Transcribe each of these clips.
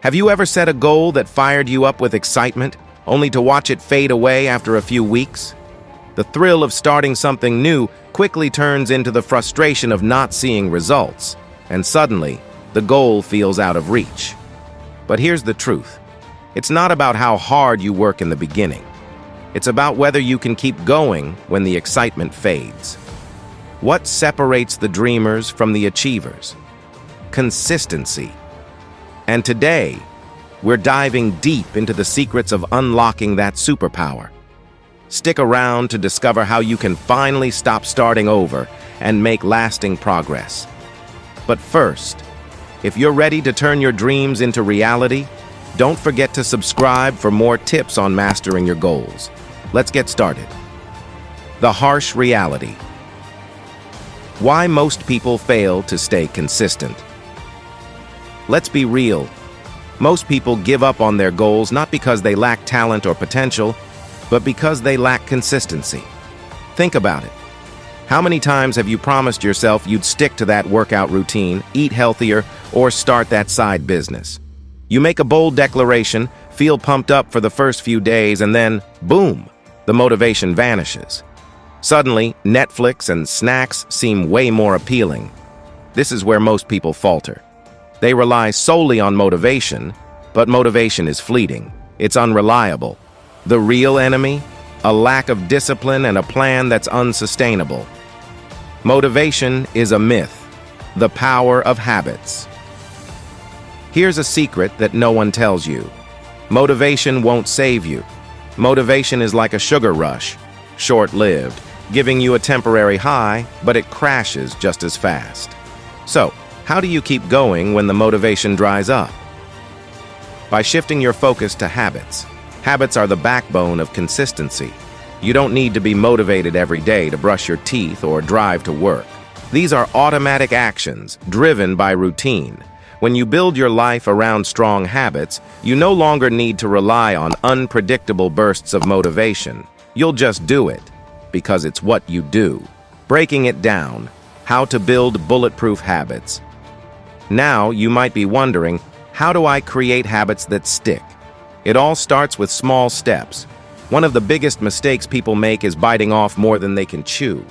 Have you ever set a goal that fired you up with excitement, only to watch it fade away after a few weeks? The thrill of starting something new quickly turns into the frustration of not seeing results, and suddenly, the goal feels out of reach. But here's the truth. It's not about how hard you work in the beginning. It's about whether you can keep going when the excitement fades. What separates the dreamers from the achievers? Consistency. And today, we're diving deep into the secrets of unlocking that superpower. Stick around to discover how you can finally stop starting over and make lasting progress. But first, if you're ready to turn your dreams into reality, don't forget to subscribe for more tips on mastering your goals. Let's get started. The harsh reality. Why most people fail to stay consistent. Let's be real. Most people give up on their goals not because they lack talent or potential, but because they lack consistency. Think about it. How many times have you promised yourself you'd stick to that workout routine, eat healthier, or start that side business? You make a bold declaration, feel pumped up for the first few days, and then, boom, the motivation vanishes. Suddenly, Netflix and snacks seem way more appealing. This is where most people falter. They rely solely on motivation, but motivation is fleeting. It's unreliable. The real enemy? A lack of discipline and a plan that's unsustainable. Motivation is a myth. The power of habits. Here's a secret that no one tells you. Motivation won't save you. Motivation is like a sugar rush, short-lived, giving you a temporary high, but it crashes just as fast. So, how do you keep going when the motivation dries up? By shifting your focus to habits. Habits are the backbone of consistency. You don't need to be motivated every day to brush your teeth or drive to work. These are automatic actions, driven by routine. When you build your life around strong habits, you no longer need to rely on unpredictable bursts of motivation. You'll just do it, because it's what you do. Breaking it down. How to build bulletproof habits. Now, you might be wondering, how do I create habits that stick? It all starts with small steps. One of the biggest mistakes people make is biting off more than they can chew.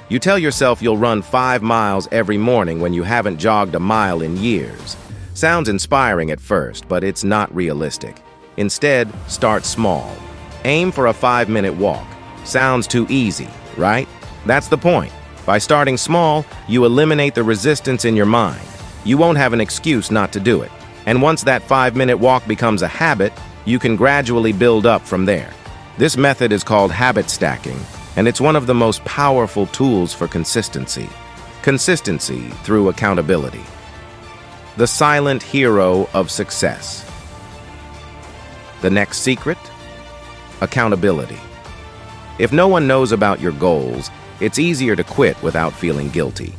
You tell yourself you'll run 5 miles every morning when you haven't jogged a mile in years. Sounds inspiring at first, but it's not realistic. Instead, start small. Aim for a 5-minute walk. Sounds too easy, right? That's the point. By starting small, you eliminate the resistance in your mind. You won't have an excuse not to do it. And once that 5-minute walk becomes a habit, you can gradually build up from there. This method is called habit stacking, and it's one of the most powerful tools for consistency. Consistency through accountability. The silent hero of success. The next secret? Accountability. If no one knows about your goals, it's easier to quit without feeling guilty.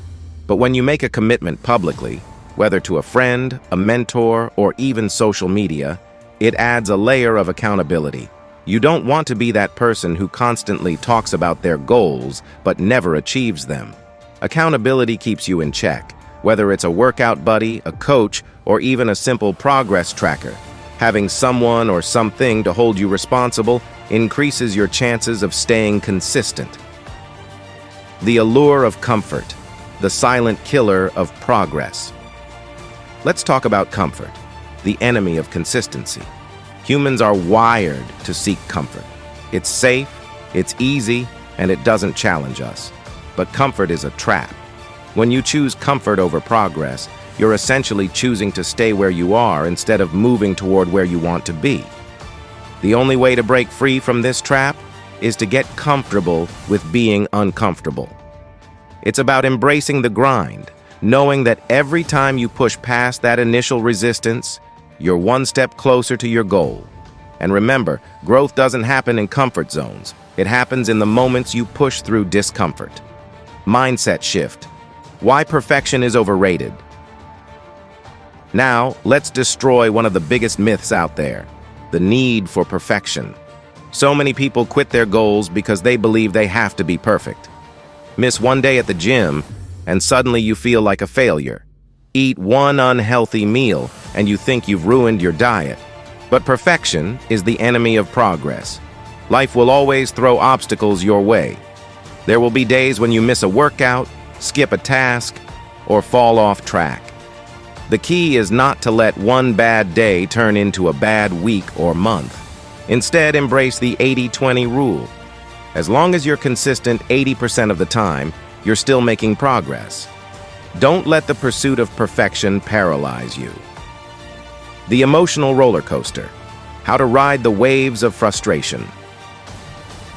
But when you make a commitment publicly, whether to a friend, a mentor, or even social media, it adds a layer of accountability. You don't want to be that person who constantly talks about their goals but never achieves them. Accountability keeps you in check, whether it's a workout buddy, a coach, or even a simple progress tracker. Having someone or something to hold you responsible increases your chances of staying consistent. The allure of comfort, the silent killer of progress. Let's talk about comfort, the enemy of consistency. Humans are wired to seek comfort. It's safe, it's easy, and it doesn't challenge us. But comfort is a trap. When you choose comfort over progress, you're essentially choosing to stay where you are instead of moving toward where you want to be. The only way to break free from this trap is to get comfortable with being uncomfortable. It's about embracing the grind, knowing that every time you push past that initial resistance, you're one step closer to your goal. And remember, growth doesn't happen in comfort zones. It happens in the moments you push through discomfort. Mindset shift. Why perfection is overrated. Now, let's destroy one of the biggest myths out there, the need for perfection. So many people quit their goals because they believe they have to be perfect. Miss one day at the gym, and suddenly you feel like a failure. Eat one unhealthy meal, and you think you've ruined your diet. But perfection is the enemy of progress. Life will always throw obstacles your way. There will be days when you miss a workout, skip a task, or fall off track. The key is not to let one bad day turn into a bad week or month. Instead, embrace the 80-20 rule. As long as you're consistent 80% of the time, you're still making progress. Don't let the pursuit of perfection paralyze you. The emotional roller coaster. How to ride the waves of frustration.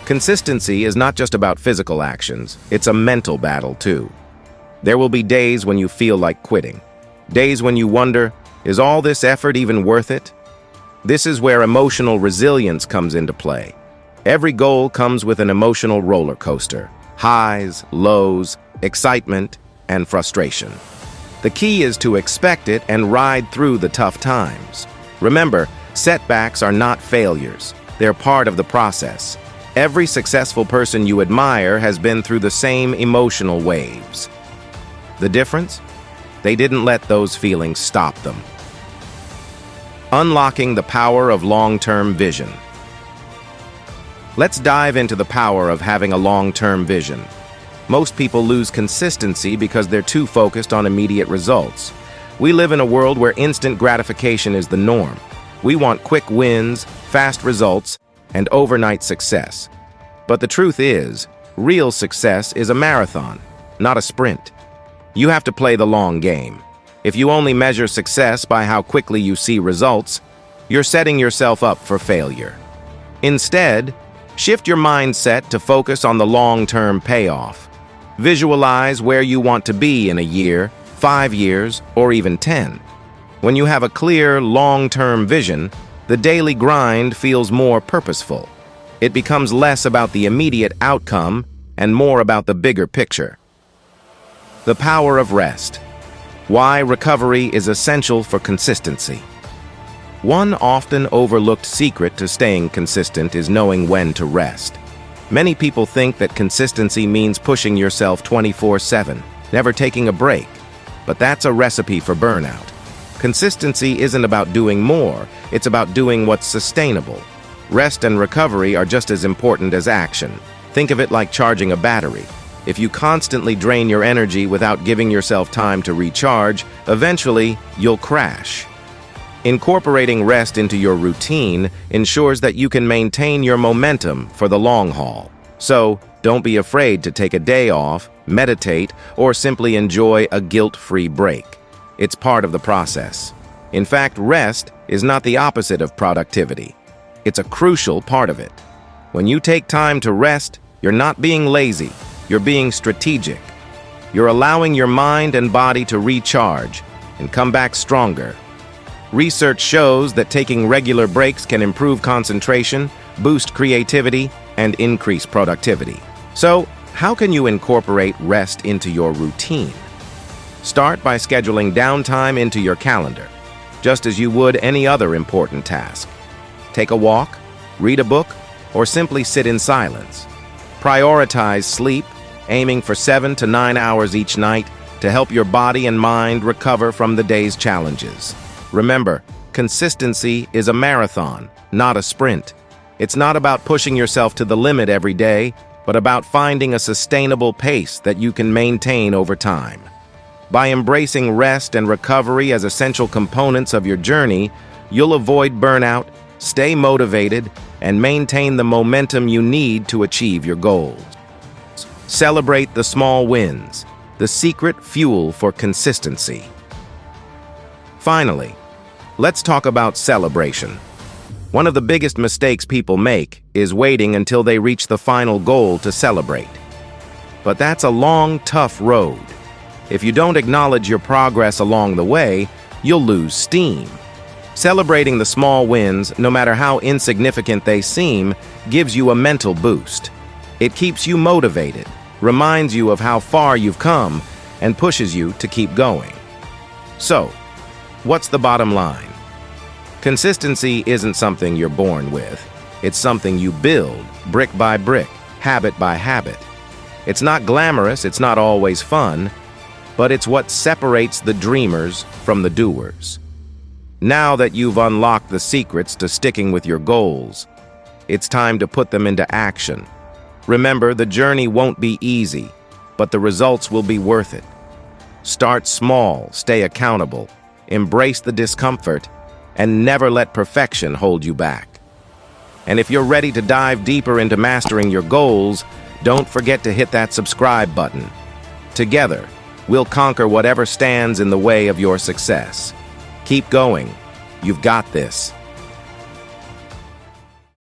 Consistency is not just about physical actions, it's a mental battle too. There will be days when you feel like quitting. Days when you wonder, is all this effort even worth it? This is where emotional resilience comes into play. Every goal comes with an emotional roller coaster. Highs, lows, excitement, and frustration. The key is to expect it and ride through the tough times. Remember, setbacks are not failures. They're part of the process. Every successful person you admire has been through the same emotional waves. The difference? They didn't let those feelings stop them. Unlocking the power of long-term vision. Let's dive into the power of having a long-term vision. Most people lose consistency because they're too focused on immediate results. We live in a world where instant gratification is the norm. We want quick wins, fast results, and overnight success. But the truth is, real success is a marathon, not a sprint. You have to play the long game. If you only measure success by how quickly you see results, you're setting yourself up for failure. Instead, shift your mindset to focus on the long-term payoff. Visualize where you want to be in a year, 5 years, or even 10. When you have a clear, long-term vision, the daily grind feels more purposeful. It becomes less about the immediate outcome and more about the bigger picture. The power of rest. Why recovery is essential for consistency. One often overlooked secret to staying consistent is knowing when to rest. Many people think that consistency means pushing yourself 24/7, never taking a break. But that's a recipe for burnout. Consistency isn't about doing more, it's about doing what's sustainable. Rest and recovery are just as important as action. Think of it like charging a battery. If you constantly drain your energy without giving yourself time to recharge, eventually you'll crash. Incorporating rest into your routine ensures that you can maintain your momentum for the long haul. So, don't be afraid to take a day off, meditate, or simply enjoy a guilt-free break. It's part of the process. In fact, rest is not the opposite of productivity. It's a crucial part of it. When you take time to rest, you're not being lazy, you're being strategic. You're allowing your mind and body to recharge and come back stronger. Research shows that taking regular breaks can improve concentration, boost creativity, and increase productivity. So, how can you incorporate rest into your routine? Start by scheduling downtime into your calendar, just as you would any other important task. Take a walk, read a book, or simply sit in silence. Prioritize sleep, aiming for 7 to 9 hours each night to help your body and mind recover from the day's challenges. Remember, consistency is a marathon, not a sprint. It's not about pushing yourself to the limit every day, but about finding a sustainable pace that you can maintain over time. By embracing rest and recovery as essential components of your journey, you'll avoid burnout, stay motivated, and maintain the momentum you need to achieve your goals. Celebrate the small wins, the secret fuel for consistency. Finally, let's talk about celebration. One of the biggest mistakes people make is waiting until they reach the final goal to celebrate. But that's a long, tough road. If you don't acknowledge your progress along the way, you'll lose steam. Celebrating the small wins, no matter how insignificant they seem, gives you a mental boost. It keeps you motivated, reminds you of how far you've come, and pushes you to keep going. So, what's the bottom line? Consistency isn't something you're born with. It's something you build, brick by brick, habit by habit. It's not glamorous, it's not always fun, but it's what separates the dreamers from the doers. Now that you've unlocked the secrets to sticking with your goals, it's time to put them into action. Remember, the journey won't be easy, but the results will be worth it. Start small, stay accountable, embrace the discomfort, and never let perfection hold you back. And if you're ready to dive deeper into mastering your goals, don't forget to hit that subscribe button. Together, we'll conquer whatever stands in the way of your success. Keep going. You've got this.